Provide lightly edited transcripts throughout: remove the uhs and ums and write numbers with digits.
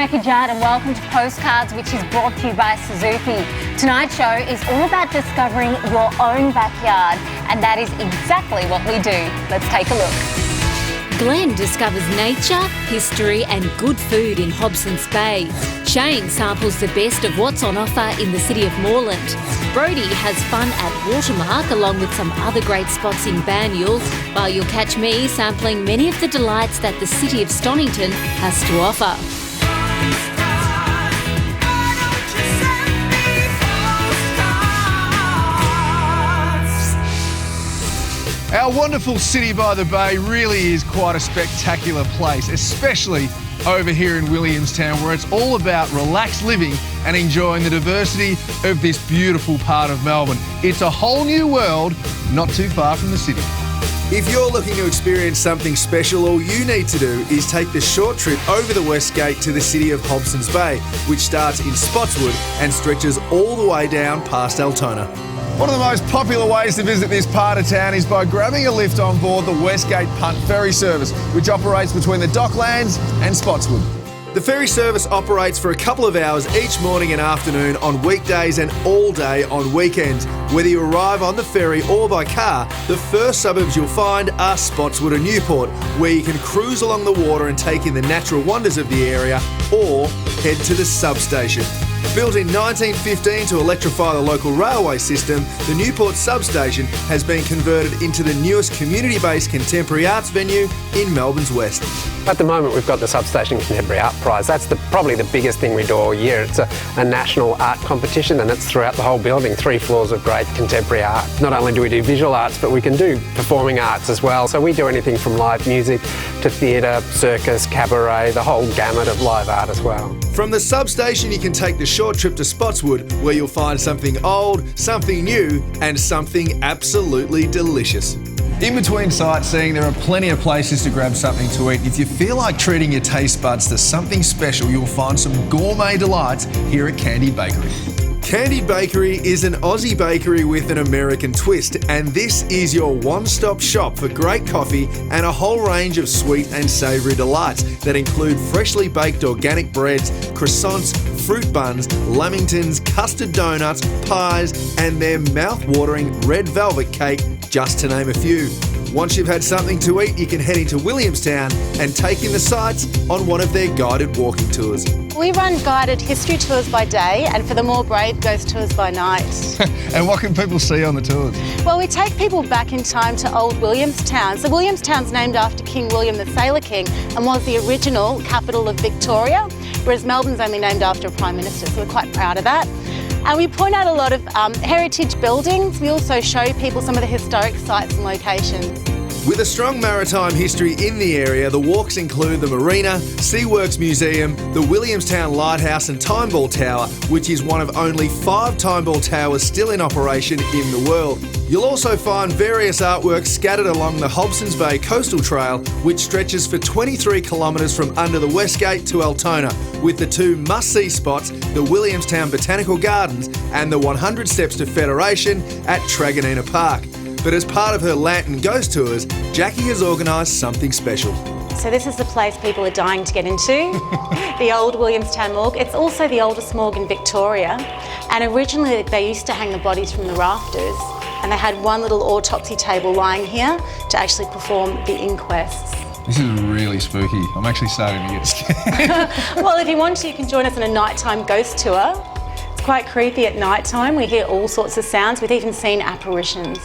Sophie Judd and welcome to Postcards, which is brought to you by Suzuki. Tonight's show is all about discovering your own backyard, and that is exactly what we do. Let's take a look. Glenn discovers nature, history and good food in Hobsons Bay. Shane samples the best of what's on offer in the city of Moreland. Brody has fun at Watermark along with some other great spots in Banyule, while you'll catch me sampling many of the delights that the City of Stonington has to offer. Our wonderful City by the Bay really is quite a spectacular place, especially over here in Williamstown, where it's all about relaxed living and enjoying the diversity of this beautiful part of Melbourne. It's a whole new world, not too far from the city. If you're looking to experience something special, all you need to do is take the short trip over the West Gate to the city of Hobsons Bay, which starts in Spotswood and stretches all the way down past Altona. One of the most popular ways to visit this part of town is by grabbing a lift on board the Westgate Punt Ferry service, which operates between the Docklands and Spotswood. The ferry service operates for a couple of hours each morning and afternoon on weekdays and all day on weekends. Whether you arrive on the ferry or by car, the first suburbs you'll find are Spotswood and Newport, where you can cruise along the water and take in the natural wonders of the area, or head to the Substation. Built in 1915 to electrify the local railway system, the Newport Substation has been converted into the newest community-based contemporary arts venue in Melbourne's west. At the moment we've got the Substation Contemporary Art Prize. That's probably the biggest thing we do all year. It's a national art competition and it's throughout the whole building, 3 floors of great contemporary art. Not only do we do visual arts, but we can do performing arts as well. So we do anything from live music to theatre, circus, cabaret, the whole gamut of live art as well. From the Substation you can take the short trip to Spotswood, where you'll find something old, something new and something absolutely delicious. In between sightseeing, there are plenty of places to grab something to eat. If you feel like treating your taste buds to something special, you'll find some gourmet delights here at Candied Bakery. Candied Bakery is an Aussie bakery with an American twist, and this is your one-stop shop for great coffee and a whole range of sweet and savoury delights that include freshly baked organic breads, croissants, fruit buns, lamingtons, custard donuts, pies and their mouth-watering red velvet cake, just to name a few. Once you've had something to eat, you can head into Williamstown and take in the sights on one of their guided walking tours. We run guided history tours by day and for the more brave, ghost tours by night. And what can people see on the tours? Well, we take people back in time to old Williamstown. So Williamstown's named after King William the Sailor King and was the original capital of Victoria, whereas Melbourne's only named after a Prime Minister, so we're quite proud of that. And we point out a lot of heritage buildings. We also show people some of the historic sites and locations. With a strong maritime history in the area, the walks include the Marina, Seaworks Museum, the Williamstown Lighthouse and Time Ball Tower, which is one of only 5 Time Ball towers still in operation in the world. You'll also find various artworks scattered along the Hobsons Bay Coastal Trail, which stretches for 23 kilometres from under the West Gate to Altona, with the 2 must-see spots, the Williamstown Botanic Gardens and the 100 Steps to Federation at Truganina Park. But as part of her Lantern Ghost Tours, Jackie has organised something special. So this is the place people are dying to get into, the old Williamstown morgue. It's also the oldest morgue in Victoria, and originally they used to hang the bodies from the rafters, and they had one little autopsy table lying here to actually perform the inquests. This is really spooky. I'm actually starting to get scared. Well, if you want to, you can join us on a nighttime ghost tour. It's quite creepy at nighttime. We hear all sorts of sounds. We've even seen apparitions.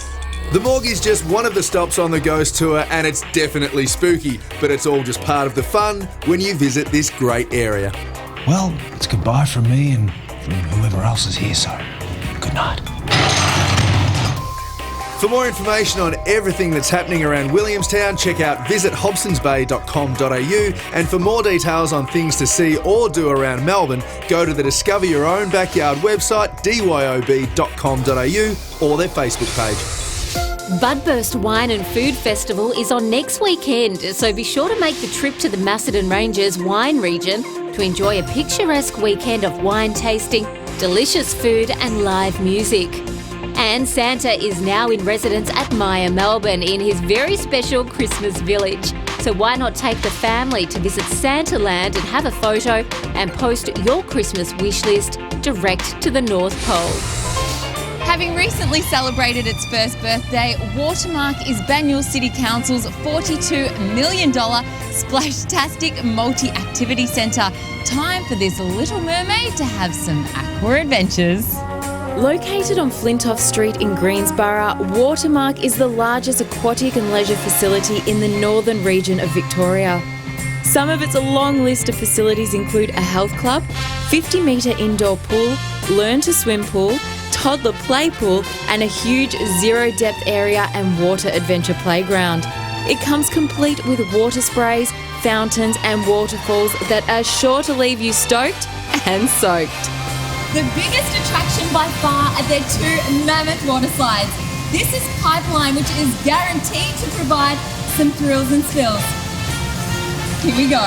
The morgue is just one of the stops on the ghost tour and it's definitely spooky, but it's all just part of the fun when you visit this great area. Well, it's goodbye from me and from whoever else is here, so good night. For more information on everything that's happening around Williamstown, check out visithobsonsbay.com.au, and for more details on things to see or do around Melbourne, go to the Discover Your Own Backyard website, dyob.com.au, or their Facebook page. Budburst Wine and Food Festival is on next weekend, so be sure to make the trip to the Macedon Ranges wine region to enjoy a picturesque weekend of wine tasting, delicious food and live music. And Santa is now in residence at Maya Melbourne in his very special Christmas village. So why not take the family to visit Santaland and have a photo and post your Christmas wish list direct to the North Pole. Having recently celebrated its first birthday, Watermark is Banyule City Council's $42 million splashtastic multi-activity centre. Time for this Little Mermaid to have some aqua adventures. Located on Flintoff Street in Greensborough, Watermark is the largest aquatic and leisure facility in the northern region of Victoria. Some of its long list of facilities include a health club, 50-metre indoor pool, learn-to-swim pool, toddler play pool and a huge zero-depth area and water adventure playground. It comes complete with water sprays, fountains and waterfalls that are sure to leave you stoked and soaked. The biggest attraction by far are their two mammoth water slides. This is Pipeline, which is guaranteed to provide some thrills and spills. Here we go.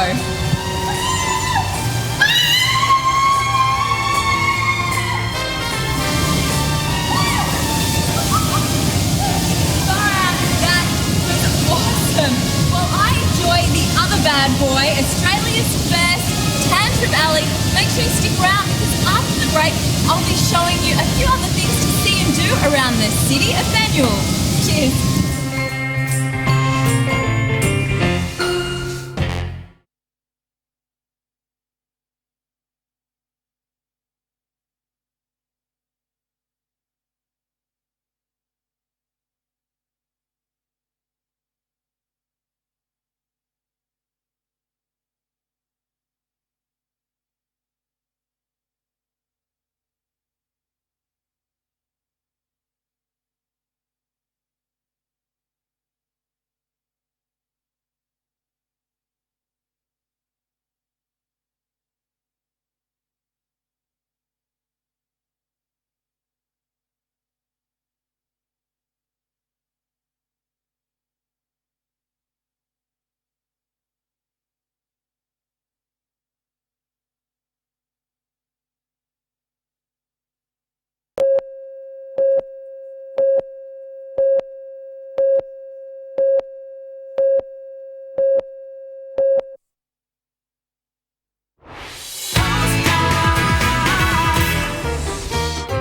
Well, I enjoy the other bad boy, Australia's first Tantrum Alley. Make sure you stick around because after the break, I'll be showing you a few other things to see and do around the city of Banyule. Cheers.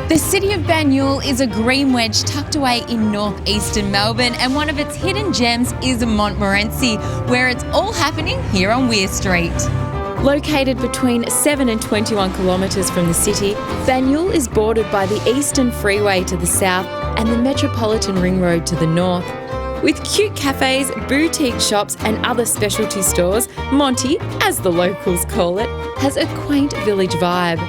The city of Banyule is a green wedge tucked away in northeastern Melbourne, and one of its hidden gems is Montmorency, where it's all happening here on Weir Street. Located between 7 and 21 kilometres from the city, Banyule is bordered by the Eastern Freeway to the south and the Metropolitan Ring Road to the north. With cute cafes, boutique shops and other specialty stores, Monty, as the locals call it, has a quaint village vibe.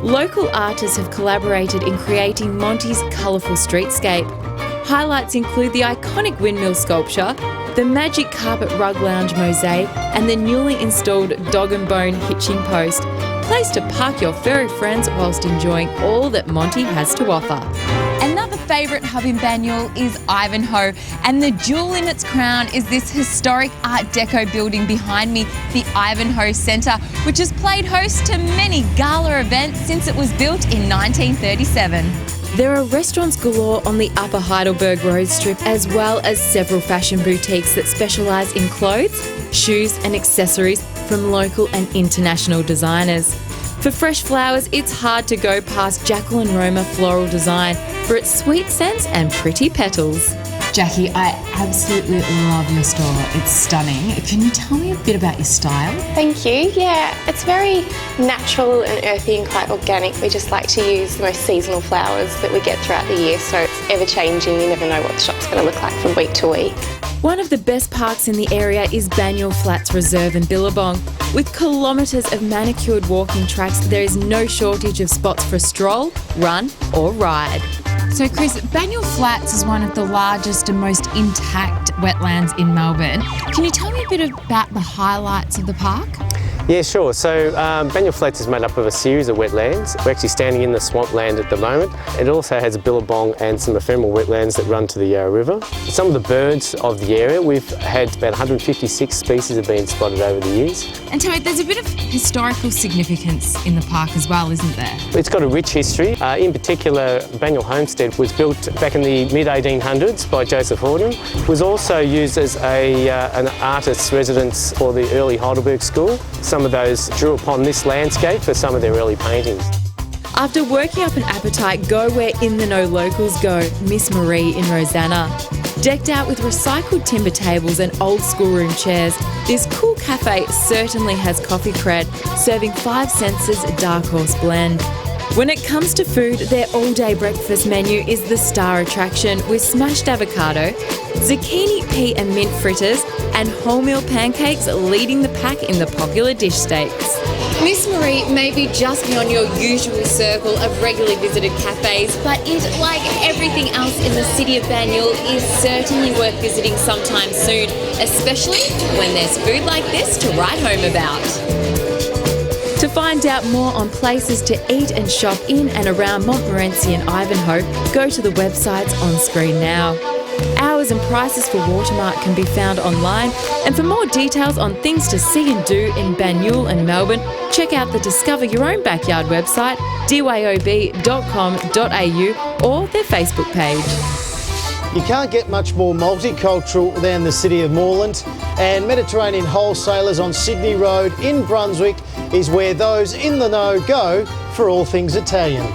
Local artists have collaborated in creating Monty's colourful streetscape. Highlights include the iconic windmill sculpture, the magic carpet rug lounge mosaic and the newly installed dog and bone hitching post. Place to park your furry friends whilst enjoying all that Monty has to offer. Another favourite hub in Banyule is Ivanhoe, and the jewel in its crown is this historic Art Deco building behind me, the Ivanhoe Centre, which has played host to many gala events since it was built in 1937. There are restaurants galore on the Upper Heidelberg Road Strip, as well as several fashion boutiques that specialise in clothes, shoes and accessories from local and international designers. For fresh flowers, it's hard to go past Jacqueline Roma Floral Design for its sweet scents and pretty petals. Jackie, I absolutely love your store. It's stunning. Can you tell me a bit about your style? Thank you. Yeah, it's very natural and earthy and quite organic. We just like to use the most seasonal flowers that we get throughout the year, so it's ever changing. You never know what the shop's going to look like from week to week. One of the best parks in the area is Banyule Flats Reserve and Billabong. With kilometres of manicured walking tracks, there is no shortage of spots for a stroll, run or ride. So Chris, Banyule Flats is one of the largest and most intact wetlands in Melbourne. Can you tell me a bit about the highlights of the park? Yeah, sure. So Banyule Flats is made up of a series of wetlands. We're actually standing in the swampland at the moment. It also has a billabong and some ephemeral wetlands that run to the Yarra River. Some of the birds of the area, we've had about 156 species have been spotted over the years. And Terry, there's a bit of historical significance in the park as well, isn't there? It's got a rich history. In particular, Banyule Homestead was built back in the mid-1800s by Joseph Horden. It was also used as an artist's residence for the early Heidelberg School. Some of those drew upon this landscape for some of their early paintings. After working up an appetite, go where in-the-know locals go, Miss Marie in Rosanna. Decked out with recycled timber tables and old schoolroom chairs, this cool cafe certainly has coffee cred, serving 5 Senses Dark Horse blend. When it comes to food, their all-day breakfast menu is the star attraction, with smashed avocado, zucchini, pea and mint fritters, and wholemeal pancakes leading the pack in the popular dish steaks. Miss Marie may be just beyond your usual circle of regularly visited cafes, but it, like everything else in the city of Banyule, is certainly worth visiting sometime soon, especially when there's food like this to write home about. To find out more on places to eat and shop in and around Montmorency and Ivanhoe, go to the websites on screen now. Hours and prices for Watermark can be found online, and for more details on things to see and do in Banyule and Melbourne, check out the Discover Your Own Backyard website, dyob.com.au, or their Facebook page. You can't get much more multicultural than the City of Moreland, and Mediterranean Wholesalers on Sydney Road in Brunswick is where those in the know go for all things Italian.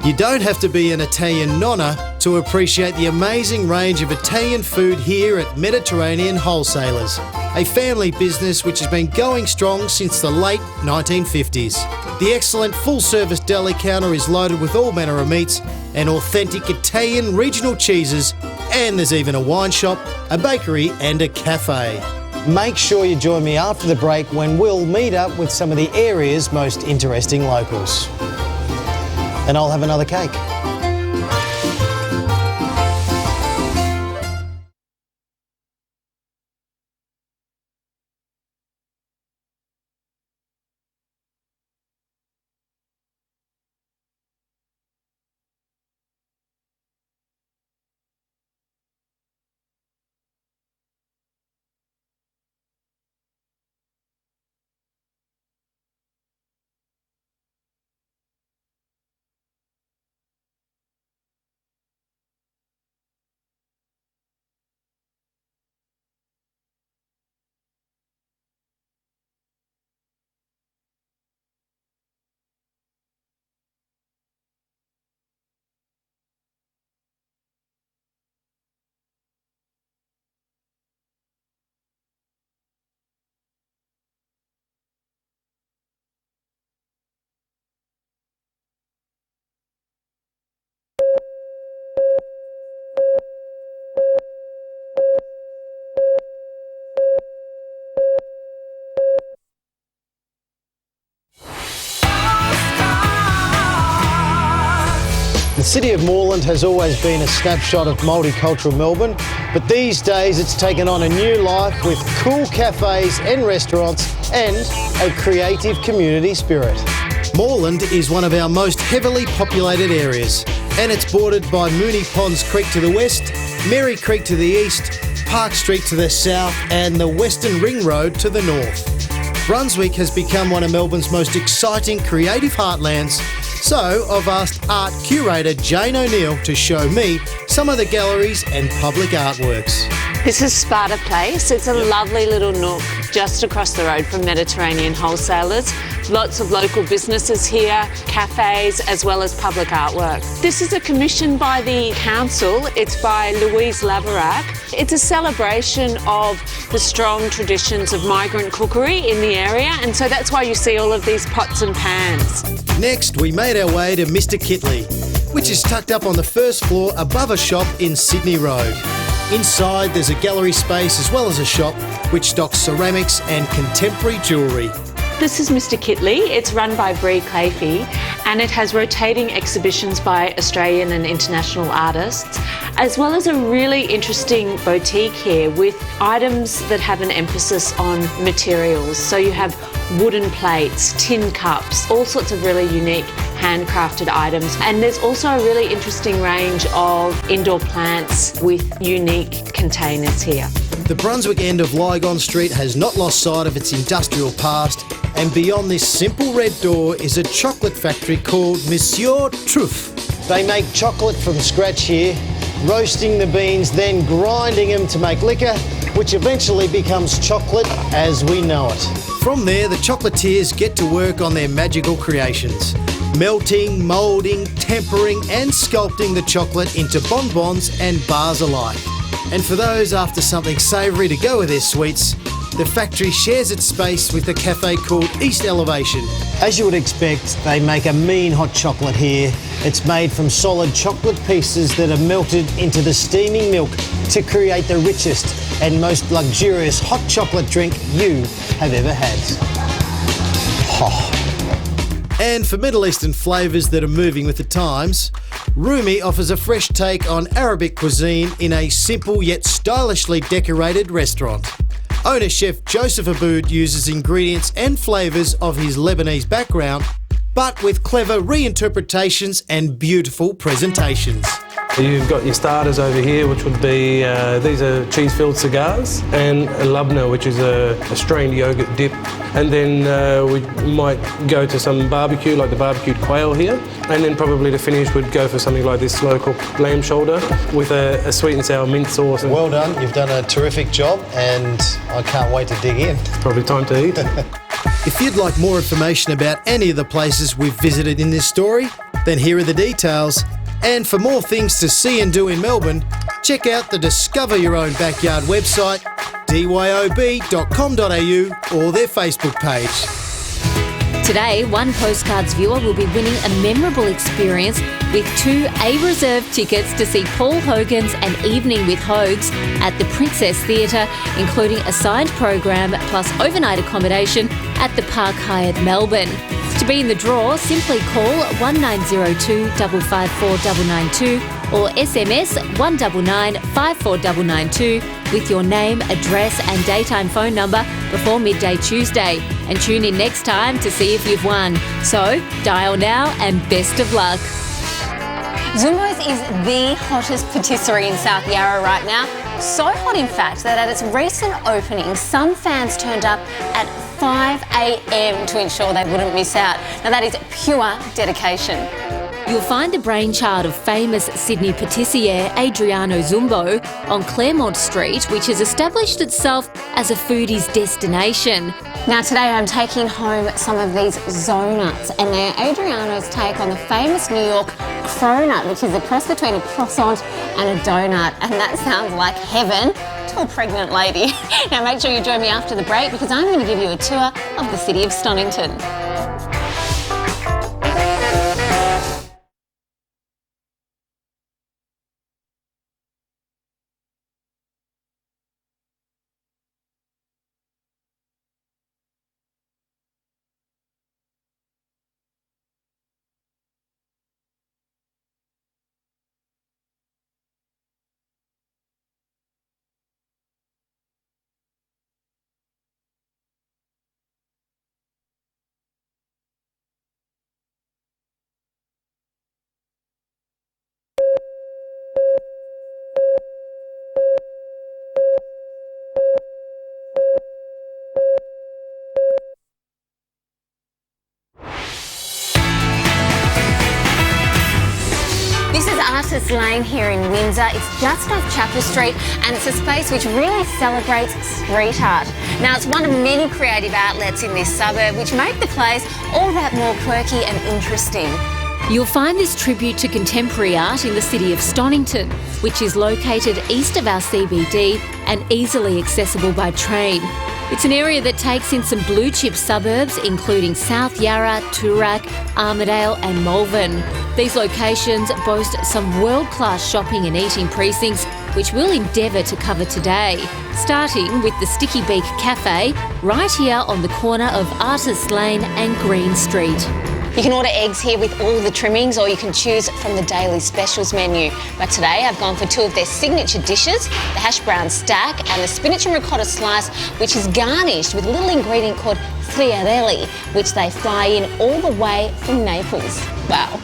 You don't have to be an Italian nonna to appreciate the amazing range of Italian food here at Mediterranean Wholesalers, a family business which has been going strong since the late 1950s. The excellent full-service deli counter is loaded with all manner of meats and authentic Italian regional cheeses, and there's even a wine shop, a bakery and a cafe. Make sure you join me after the break when we'll meet up with some of the area's most interesting locals. And I'll have another cake. The City of Moreland has always been a snapshot of multicultural Melbourne, but these days it's taken on a new life with cool cafes and restaurants and a creative community spirit. Moreland is one of our most heavily populated areas, and it's bordered by Moonee Ponds Creek to the west, Mary Creek to the east, Park Street to the south, and the Western Ring Road to the north. Brunswick has become one of Melbourne's most exciting creative heartlands, so I've asked art curator Jane O'Neill to show me some of the galleries and public artworks. This is Sparta Place. It's a lovely little nook just across the road from Mediterranean Wholesalers. Lots of local businesses here, cafes, as well as public artwork. This is a commission by the council. It's by Louise Laverack. It's a celebration of the strong traditions of migrant cookery in the area, and so that's why you see all of these pots and pans. Next, we made our way to Mr. Kitley, which is tucked up on the first floor above a shop in Sydney Road. Inside, there's a gallery space as well as a shop which stocks ceramics and contemporary jewellery. This is Mr. Kitley. It's run by Bree Claffey, and it has rotating exhibitions by Australian and international artists. as well as a really interesting boutique here with items that have an emphasis on materials. So you have wooden plates, tin cups, all sorts of really unique handcrafted items. And there's also a really interesting range of indoor plants with unique containers here. The Brunswick end of Lygon Street has not lost sight of its industrial past, and beyond this simple red door is a chocolate factory called Monsieur Truff. They make chocolate from scratch here, roasting the beans, then grinding them to make liquor, which eventually becomes chocolate as we know it. From there, the chocolatiers get to work on their magical creations, melting, moulding, tempering and sculpting the chocolate into bonbons and bars alike. And for those after something savoury to go with their sweets, the factory shares its space with a cafe called East Elevation. As you would expect, they make a mean hot chocolate here. It's made from solid chocolate pieces that are melted into the steaming milk to create the richest and most luxurious hot chocolate drink you have ever had. Oh. And for Middle Eastern flavours that are moving with the times, Rumi offers a fresh take on Arabic cuisine in a simple yet stylishly decorated restaurant. Owner chef Joseph Aboud uses ingredients and flavours of his Lebanese background, but with clever reinterpretations and beautiful presentations. You've got your starters over here, which would be, these are cheese-filled cigars, and a labna, which is a strained yogurt dip. And then we might go to some barbecue, like the barbecued quail here. And then probably to finish, we'd go for something like this slow-cooked lamb shoulder with a sweet and sour mint sauce. Well done, you've done a terrific job, and I can't wait to dig in. Probably time to eat. If you'd like more information about any of the places we've visited in this story, then here are the details. And for more things to see and do in Melbourne, check out the Discover Your Own Backyard website, dyob.com.au, or their Facebook page. Today, one Postcards viewer will be winning a memorable experience with 2 A-reserved tickets to see Paul Hogan's An Evening with Hogs at the Princess Theatre, including a signed program plus overnight accommodation at the Park Hyatt Melbourne. To be in the draw, simply call 1902 554 992 or SMS 199 54992 with your name, address and daytime phone number before midday Tuesday. And tune in next time to see if you've won. So, dial now and best of luck. Zumbo's is the hottest patisserie in South Yarra right now. So hot, in fact, that at its recent opening, some fans turned up at 5 a.m. to ensure they wouldn't miss out. Now, that is pure dedication. You'll find the brainchild of famous Sydney patissier Adriano Zumbo on Claremont Street, which has established itself as a foodie's destination. Now today I'm taking home some of these zonuts, and they're Adriano's take on the famous New York cronut, which is a cross between a croissant and a donut, and that sounds like heaven to a pregnant lady. Now make sure you join me after the break, because I'm going to give you a tour of the City of Stonington. Artist Lane here in Windsor. It's just off Chapter Street, and it's a space which really celebrates street art. Now, it's one of many creative outlets in this suburb which make the place all that more quirky and interesting. You'll find this tribute to contemporary art in the City of Stonington, which is located east of our CBD and easily accessible by train. It's an area that takes in some blue-chip suburbs, including South Yarra, Toorak, Armidale and Malvern. These locations boast some world-class shopping and eating precincts, which we'll endeavour to cover today, starting with the Sticky Beak Cafe, right here on the corner of Artist Lane and Green Street. You can order eggs here with all the trimmings, or you can choose from the daily specials menu. But today I've gone for two of their signature dishes, the hash brown stack and the spinach and ricotta slice, which is garnished with a little ingredient called friarelli, which they fly in all the way from Naples. Wow.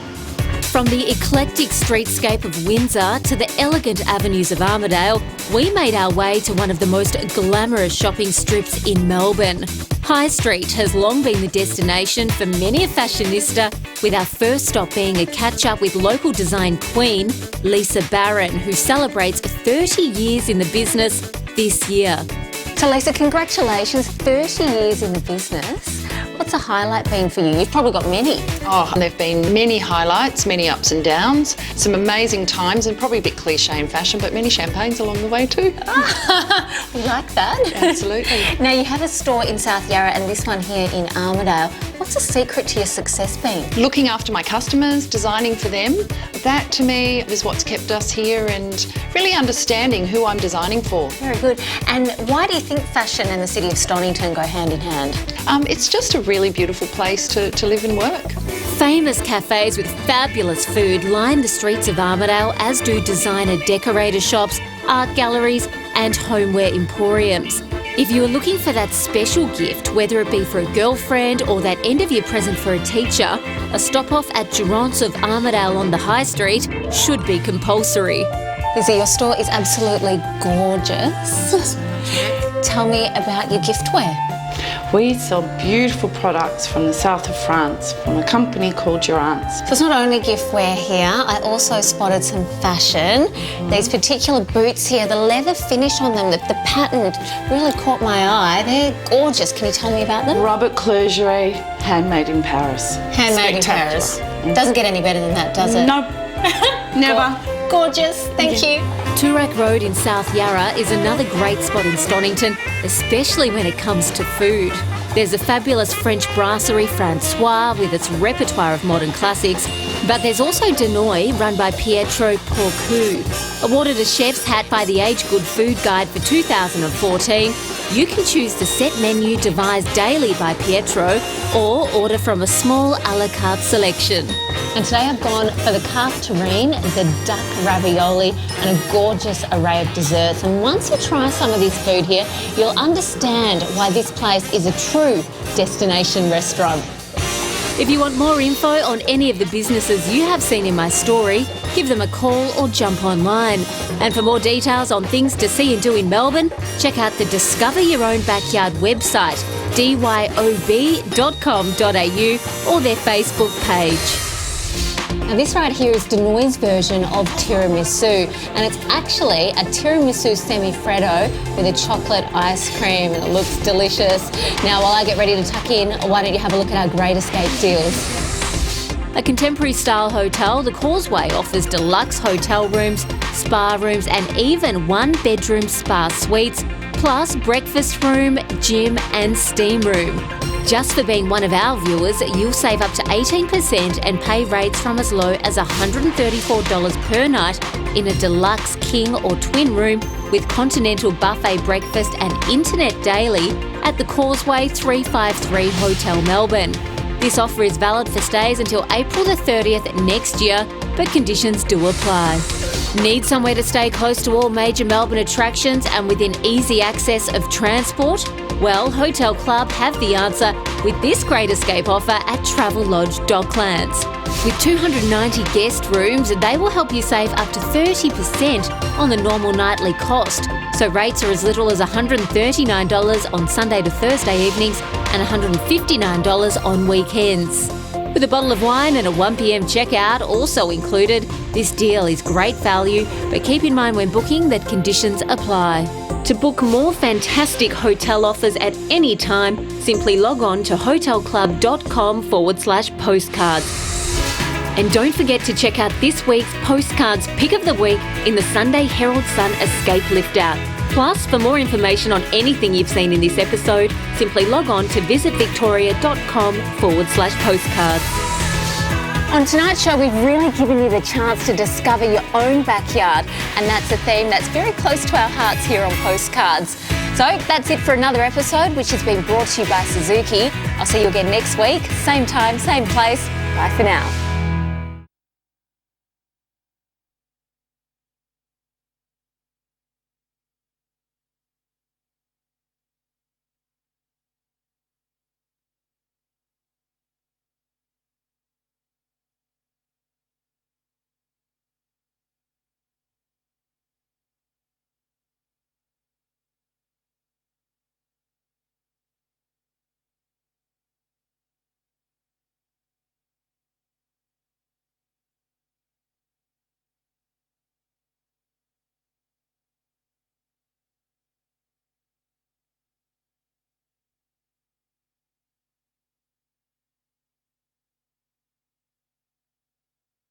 From the eclectic streetscape of Windsor to the elegant avenues of Armidale, we made our way to one of the most glamorous shopping strips in Melbourne. High Street has long been the destination for many a fashionista, with our first stop being a catch-up with local design queen, Lisa Barron, who celebrates 30 years in the business this year. So Lisa, congratulations, 30 years in the business. What's a highlight been for you? You've probably got many. Oh, there have been many highlights, many ups and downs, some amazing times, and probably a bit cliche in fashion, but many champagnes along the way too. We like that. Absolutely. Now, you have a store in South Yarra and this one here in Armidale. What's the secret to your success been? Looking after my customers, designing for them. That to me is what's kept us here, and really understanding who I'm designing for. Very good. And why do you think fashion and the City of Stonington go hand in hand? It's just a really beautiful place to live and work. Famous cafes with fabulous food line the streets of Armidale, as do designer decorator shops, art galleries and homeware emporiums. If you are looking for that special gift, whether it be for a girlfriend or that end-of-year present for a teacher, a stop-off at Durant's of Armidale on the High Street should be compulsory. Lizzie, your store is absolutely gorgeous. Tell me about your giftware. We sell beautiful products from the south of France from a company called Durant's. So it's not only giftware here, I also spotted some fashion. These particular boots here, the leather finish on them, the pattern really caught my eye. They're gorgeous. Can you tell me about them? Robert Clergerie, handmade in Paris. Handmade in Paris. Doesn't get any better than that, does it? Nope. Never. Gorgeous. Thank you. Toorak Road in South Yarra is another great spot in Stonington, especially when it comes to food. There's a fabulous French brasserie Francois with its repertoire of modern classics, but there's also Denoy, run by Pietro Porcu. Awarded a chef's hat by the Age Good Food Guide for 2014, you can choose the set menu devised daily by Pietro or order from a small a la carte selection. And today I've gone for the carte terrine, the duck ravioli and a gorgeous array of desserts. And once you try some of this food here, you'll understand why this place is a true destination restaurant. If you want more info on any of the businesses you have seen in my story, give them a call or jump online. And for more details on things to see and do in Melbourne, check out the Discover Your Own Backyard website, dyob.com.au, or their Facebook page. Now this right here is Denoy's version of tiramisu, and it's actually a tiramisu semi-freddo with a chocolate ice cream, and it looks delicious. Now while I get ready to tuck in, why don't you have a look at our Great Escape deals? A contemporary style hotel, the Causeway offers deluxe hotel rooms, spa rooms and even one-bedroom spa suites, plus breakfast room, gym and steam room. Just for being one of our viewers, you'll save up to 18% and pay rates from as low as $134 per night in a deluxe king or twin room with continental buffet breakfast and internet daily at the Causeway 353 Hotel Melbourne. This offer is valid for stays until April the 30th next year, but conditions do apply. Need somewhere to stay close to all major Melbourne attractions and within easy access of transport? Well, Hotel Club have the answer with this Great Escape offer at Travel Lodge Docklands. With 290 guest rooms, they will help you save up to 30% on the normal nightly cost. So rates are as little as $139 on Sunday to Thursday evenings and $159 on weekends. With a bottle of wine and a 1 p.m. checkout also included, this deal is great value, but keep in mind when booking that conditions apply. To book more fantastic hotel offers at any time, simply log on to hotelclub.com/postcards. And don't forget to check out this week's Postcards Pick of the Week in the Sunday Herald Sun Escape Lift Out. Plus, for more information on anything you've seen in this episode, simply log on to visitvictoria.com/postcards. On tonight's show, we've really given you the chance to discover your own backyard, and that's a theme that's very close to our hearts here on Postcards. So that's it for another episode, which has been brought to you by Suzuki. I'll see you again next week, same time, same place. Bye for now.